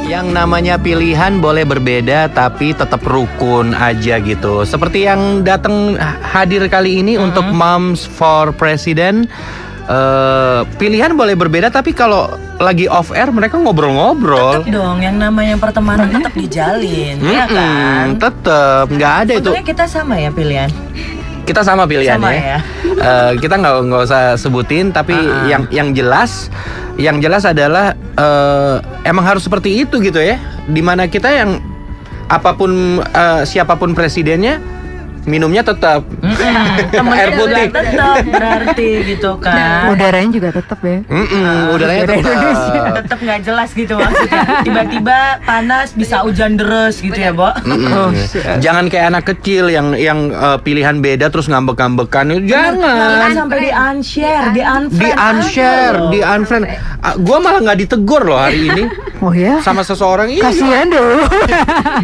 Yang namanya pilihan boleh berbeda tapi tetap rukun aja gitu. Seperti yang datang hadir kali ini untuk Moms for President. Pilihan boleh berbeda tapi kalau lagi off air mereka ngobrol-ngobrol. Tetap dong, yang namanya pertemanan tetap dijalin, ya kan? Tetap, nggak ada itu. Untungnya kita sama ya pilihan. Kita sama pilihannya. Sama ya. Kita nggak usah sebutin, tapi yang jelas adalah emang harus seperti itu gitu ya. Dimana kita yang apapun siapapun presidennya, minumnya tetap air putih. Tetap berarti gitu kan. Udaranya juga tetap ya. Udaranya tetap. Tetap nggak jelas gitu maksudnya. Tiba-tiba panas bisa hujan deres gitu ya, Bo. Jangan kayak anak kecil yang pilihan beda terus ngambek-ngambekan. Jangan. Sampai di-unshare, di unfriend. Gua malah nggak ditegur loh hari ini. Oh ya? Sama seseorang. Kasihan dulu.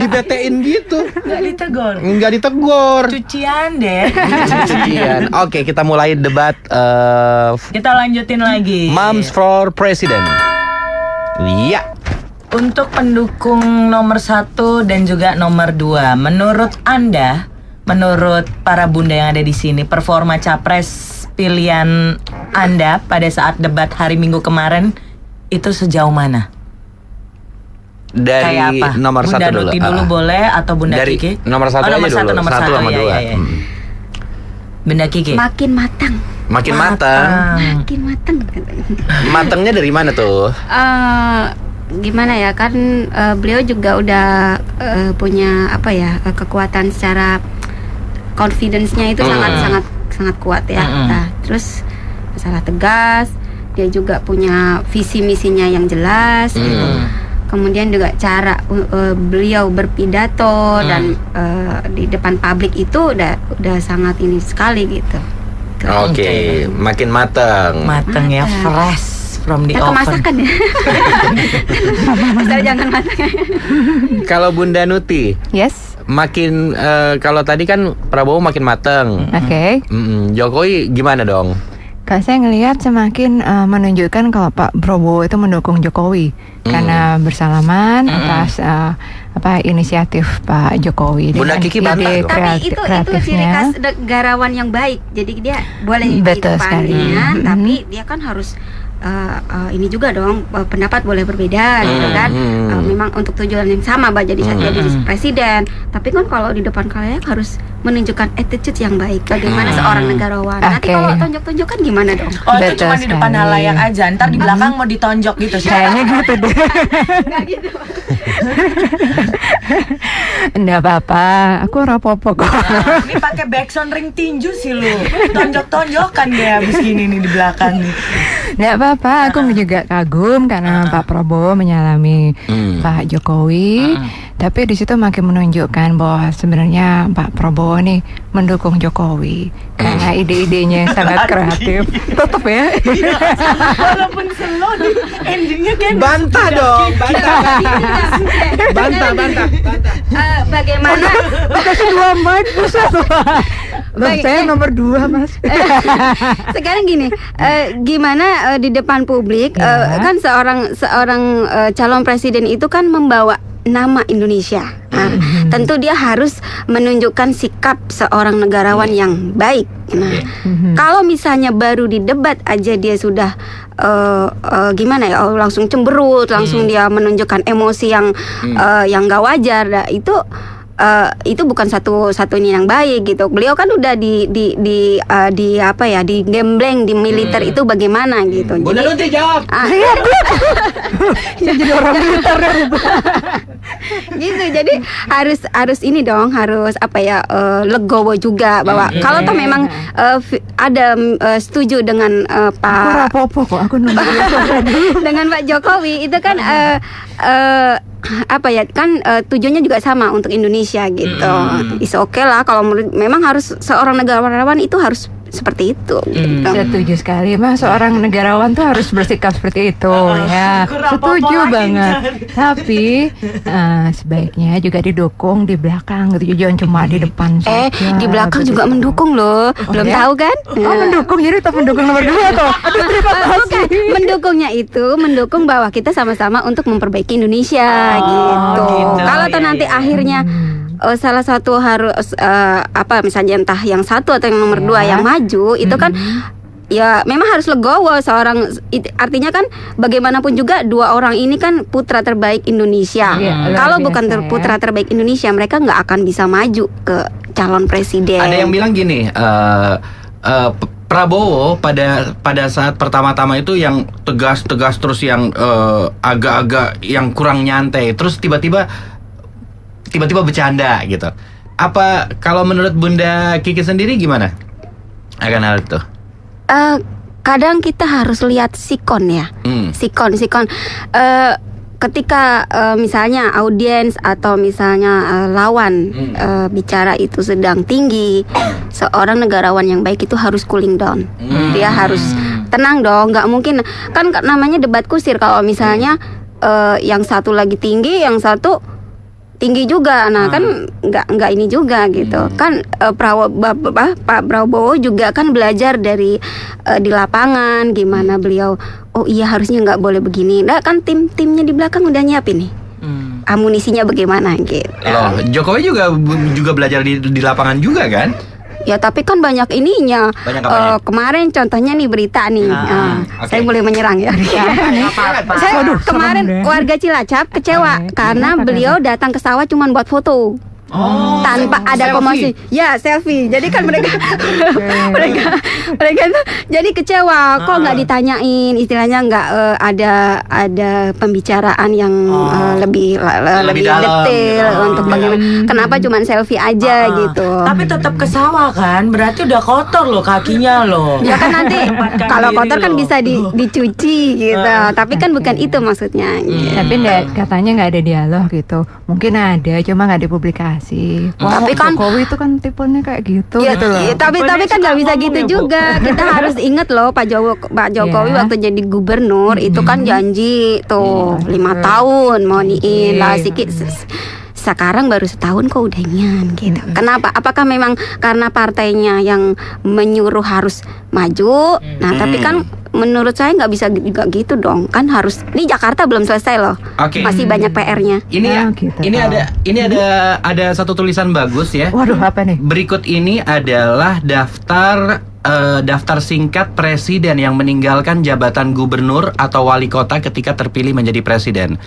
Dibetein gitu. Nggak ditegur. Cucian deh. Cucian. Oke, kita mulai debat. Kita lanjutin lagi. Moms for President. Iya. Untuk pendukung nomor 1 dan juga nomor 2, menurut Anda, menurut para bunda yang ada di sini, performa capres pilihan Anda pada saat debat hari Minggu kemarin itu sejauh mana? Dari kayak apa? Nomor Bunda 1 dulu. Nuti dulu boleh atau Bunda dari Kiki? Nomor 1 aja dulu. Nomor 1 sama 2. ya. Bunda Kiki. Makin matang. Makin matang. Makin matang. Matangnya dari mana tuh? Gimana ya, kan beliau juga udah punya kekuatan secara confidence-nya itu sangat kuat ya. Nah, terus masalah tegas, dia juga punya visi misinya yang jelas gitu. Kemudian juga cara beliau berpidato dan di depan publik itu udah sangat ini sekali gitu. Oke, makin matang. Matang ya, fresh from the oven. Kemasakan ya. Asal jangan matang. Kalau Bunda Nuti, Yes. makin kalau tadi kan Prabowo makin matang. Oke. Jokowi gimana dong? Kalau saya ngelihat semakin menunjukkan kalau Pak Prabowo itu mendukung Jokowi karena bersalaman atas inisiatif Pak Jokowi. Bunda Kiki bantah dong. Tapi itu ciri khas negarawan yang baik. Jadi dia boleh di depannya, tapi dia kan harus ini juga dong, pendapat boleh berbeda gitu kan. Memang untuk tujuan yang sama, jadi presiden. Tapi kan kalau di depan kalian harus menunjukkan attitude yang baik. Bagaimana seorang negarawan. Nanti kalau tonjok-tonjokan gimana dong? Oh, itu cuma di depan halayak aja. Ntar di belakang mau ditonjok gitu sih. Kayaknya gitu deh. Nggak gitu. Nggak apa-apa, aku rapopo kok. Ini pakai backsound ring tinju sih lu. Tonjok-tonjokan deh abis gini nih di belakang nih. Nggak apa-apa, aku juga kagum karena Pak Prabowo menyalami Pak Jokowi. Tapi di situ makin menunjukkan bahwa sebenarnya Pak Prabowo nih mendukung Jokowi karena ide-idenya yang sangat kreatif. Tetap ya. Walaupun slow nih, endingnya kayak Bantah dong, bantah. Bagaimana? Kasih 2 mic, buset. Saya nomor 2, Mas. Sekarang gini, gimana di depan publik kan seorang calon presiden itu kan membawa nama Indonesia. Nah, tentu dia harus menunjukkan sikap seorang negarawan yang baik. Nah, kalau misalnya baru di debat aja dia sudah gimana ya, langsung cemberut, langsung dia menunjukkan emosi yang gak wajar. Nah, itu bukan satu-satunya yang baik gitu. Beliau kan udah di gembleng di militer itu bagaimana gitu. Bunda Nuti jawab. Jadi orang militer gitu. Jadi harus ini dong, harus legowo juga bahwa kalau toh memang ada setuju dengan Pak. Aku rapopo kok, aku nunggu dengan Pak Jokowi itu kan tujuannya juga sama untuk Indonesia gitu. Is okay lah kalau memang harus seorang negarawan itu harus seperti itu. Gitu. Setuju sekali, Mas. Seorang negarawan tuh harus bersikap seperti itu, ya. Setuju banget. Tapi sebaiknya juga didukung di belakang, gitu. Jangan cuma di depan saja. Di belakang juga mendukung loh. Belum tahu kan? Mendukung, jadi tetap mendukung nomor 2 tuh. Aduh, terima kasih. Bukan, mendukungnya itu mendukung bahwa kita sama-sama untuk memperbaiki Indonesia gitu. Kalau nanti akhirnya salah satu harus misalnya entah yang satu atau yang nomor 2 yang maju itu kan ya memang harus legowo seorang, artinya kan bagaimanapun juga 2 orang ini kan putra terbaik Indonesia. Kalau bukan putra terbaik Indonesia, mereka nggak akan bisa maju ke calon presiden. Ada yang bilang gini, Prabowo pada saat pertama-tama itu yang tegas terus, yang agak-agak yang kurang nyantai, terus tiba-tiba bercanda gitu. Apa kalau menurut Bunda Kiki sendiri gimana akan hal itu? Kadang kita harus lihat sikon ya. Sikon. Ketika misalnya audiens atau misalnya lawan bicara itu sedang tinggi, seorang negarawan yang baik itu harus cooling down. Dia harus tenang dong. Nggak mungkin kan namanya debat kusir. Kalau misalnya yang satu lagi tinggi, yang satu tinggi juga, nah kan nggak ini juga gitu kan. Pak Prabowo juga kan belajar dari di lapangan gimana beliau. Oh iya, harusnya nggak boleh begini. Nah kan timnya di belakang udah nyiapin nih amunisinya bagaimana gitu. Loh, Jokowi juga belajar di lapangan juga kan? Ya tapi kan banyak ininya. Kemarin contohnya nih berita nih. Saya boleh menyerang ya. Saya kemarin warga Cilacap kecewa karena beliau datang ke sawah cuma buat foto. Tanpa ada promosi. Ya, selfie. Jadi kan mereka itu jadi kecewa. Kok nggak ditanyain, istilahnya nggak ada pembicaraan yang lebih detail untuk bagaimana. Kenapa cuma selfie aja gitu. Tapi tetap ke sawah kan, berarti udah kotor loh kakinya loh. Ya kan nanti kalau kotor kan bisa dicuci gitu. Tapi kan bukan itu maksudnya. Tapi katanya nggak ada dialog gitu. Mungkin ada, cuma nggak dipublikasi. Tapi kan Jokowi itu kan tipenya kayak gitu. Ya, gitu loh. Tapi kan nggak bisa gitu juga. Kita harus ingat loh Pak Jokowi waktu jadi gubernur itu kan janji tuh 5 tahun mau niin lah sedikit. Sekarang baru setahun kok udah nyan gitu. Kenapa? Apakah memang karena partainya yang menyuruh harus maju? Nah tapi kan menurut saya nggak bisa juga gitu dong. Kan harus, ini Jakarta belum selesai loh. Masih banyak PR-nya. Ini ada satu tulisan bagus ya. Waduh, apa nih? Berikut ini adalah daftar singkat presiden yang meninggalkan jabatan gubernur atau wali kota ketika terpilih menjadi presiden.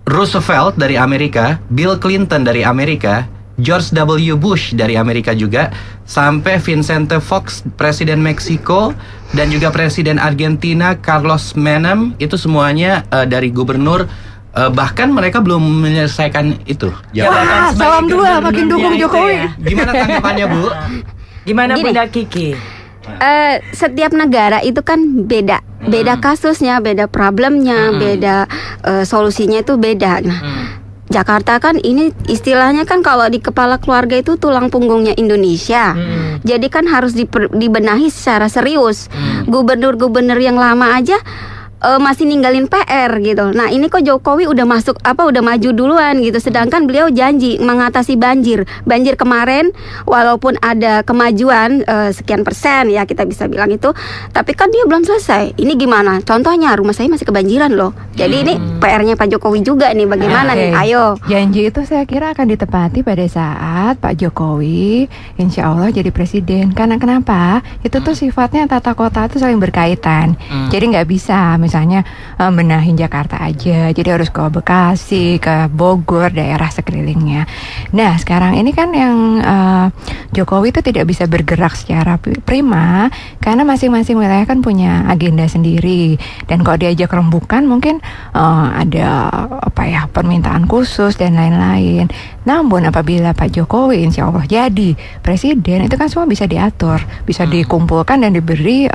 Roosevelt dari Amerika, Bill Clinton dari Amerika, George W. Bush dari Amerika juga, sampai Vicente Fox, presiden Meksiko, dan juga presiden Argentina Carlos Menem, itu semuanya dari gubernur. Bahkan mereka belum menyelesaikan itu. Wah, salam 2 makin dukung Jokowi. Ya. Gimana tanggapannya, Bu? Gimana Bunda Kiki? Setiap negara itu kan beda kasusnya, beda problemnya, beda solusinya itu beda. Nah, Jakarta kan ini istilahnya kan kalau di kepala keluarga itu tulang punggungnya Indonesia. Jadi kan harus dibenahi secara serius. Gubernur-gubernur yang lama aja masih ninggalin PR gitu. Nah ini kok Jokowi udah maju duluan gitu. Sedangkan beliau janji mengatasi banjir kemarin, walaupun ada kemajuan sekian persen ya kita bisa bilang itu, tapi kan dia belum selesai. Ini gimana? Contohnya rumah saya masih kebanjiran loh. Jadi ini PR-nya Pak Jokowi juga nih. Bagaimana nih? Ayo. Janji itu saya kira akan ditepati pada saat Pak Jokowi insya Allah jadi presiden. Karena kenapa? Itu tuh sifatnya tata kota itu saling berkaitan. Jadi nggak bisa misalnya benahin Jakarta aja, jadi harus ke Bekasi, ke Bogor, daerah sekelilingnya. Nah sekarang ini kan yang Jokowi itu tidak bisa bergerak secara prima karena masing-masing wilayah kan punya agenda sendiri, dan kalau diajak rembukan mungkin ada permintaan khusus dan lain-lain. Namun apabila Pak Jokowi insya Allah jadi presiden, itu kan semua bisa diatur, bisa dikumpulkan dan diberi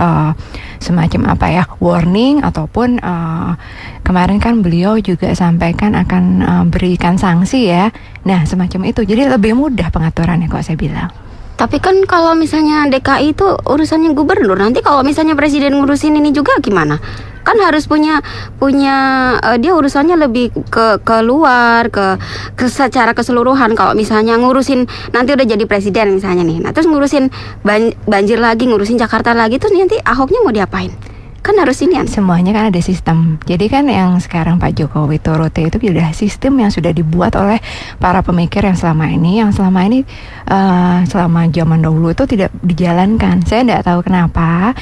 semacam warning, ataupun kemarin kan beliau juga sampaikan akan berikan sanksi ya. Nah semacam itu, jadi lebih mudah pengaturannya kok saya bilang. Tapi kan kalau misalnya DKI itu urusannya gubernur. Nanti kalau misalnya presiden ngurusin ini juga gimana? Kan harus punya dia urusannya lebih ke luar, ke secara keseluruhan. Kalau misalnya ngurusin nanti udah jadi presiden misalnya nih. Nah, terus ngurusin banjir lagi, ngurusin Jakarta lagi, terus nanti Ahoknya mau diapain? Kan harus ini kan. Semuanya kan ada sistem. Jadi kan yang sekarang Pak Jokowi turuti itu sudah sistem yang sudah dibuat oleh para pemikir yang selama ini selama zaman dahulu itu tidak dijalankan. Saya tidak tahu kenapa.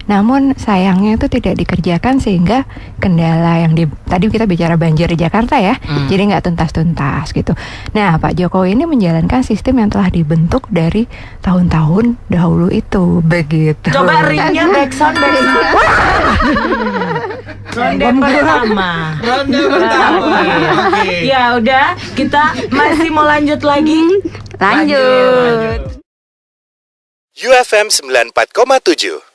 Namun sayangnya itu tidak dikerjakan sehingga kendala yang tadi kita bicara banjir di Jakarta ya, jadi nggak tuntas-tuntas gitu. Nah, Pak Jokowi ini menjalankan sistem yang telah dibentuk dari tahun-tahun dahulu itu, begitu. Coba ringnya backsound. Ronde pertama. Oke. Ya udah, kita masih mau lanjut lagi. Lanjut. UFM 94,7